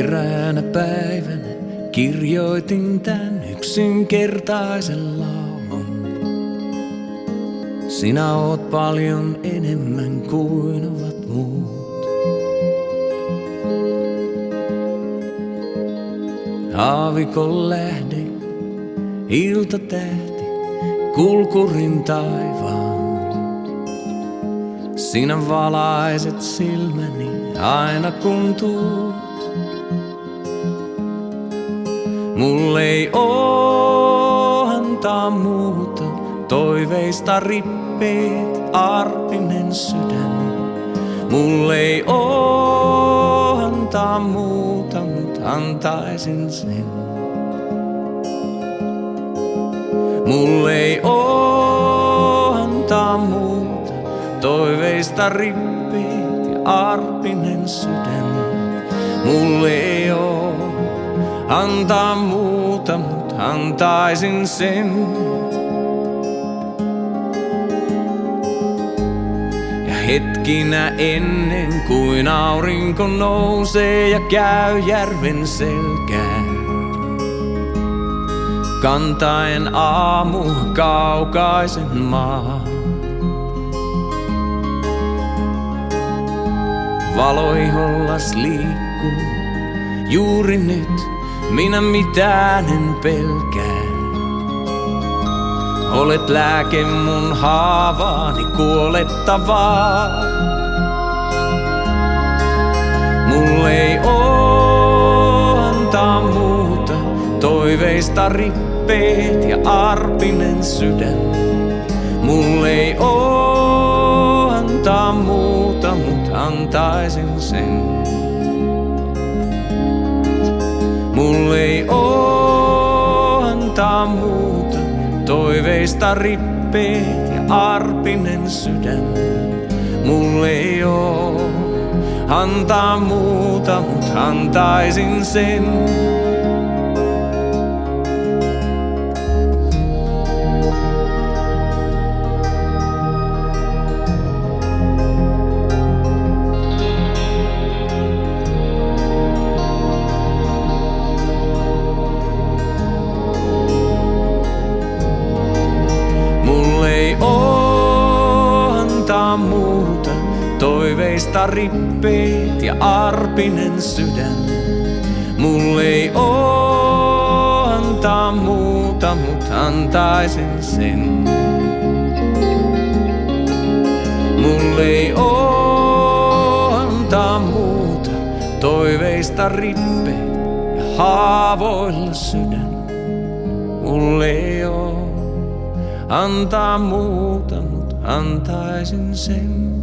Eräänä päivänä kirjoitin tän yksinkertaisen laulun. Sinä oot paljon enemmän kuin ovat muut. Aavikon lähde, iltatähti, kulkurin taivaan. Sinä valaiset silmäni aina kun tuut. Mulle ei oo antaa muuta, toiveista rippeet, arpinen sydän. Mulle ei oo antaa muuta, mut antaisin sen. Mulle ei oo antaa muuta, toiveista rippeet ja arpinen sydän. Mulle ei oo antaa muuta, mut antaisin sen. Ja hetkinä ennen kuin aurinko nousee ja käy järven selkää, kantaen aamua kaukaisen maan. Valoihollas liikkuu juuri nyt, minä mitään en pelkää. Olet lääke mun haavaani kuolettavaa. Mulle ei oo antaa muuta, toiveista rippeet ja arpinen sydän. Mulle ei oo antaa muuta, mut antaisin sen. Mulle ei oo antaa muuta, toiveista rippeet ja arpinen sydän. Mulle ei oo antaa muuta, mut antaisin sen. Muuta, toiveista rippeet ja arpinen sydän. Mulle ei oo antaa muuta, mut antaisin sen. Mulle ei oo antaa muuta, toiveista rippeet ja haavoilla sydän. Mulle ei oo antaa muuta, mut antaisin sen.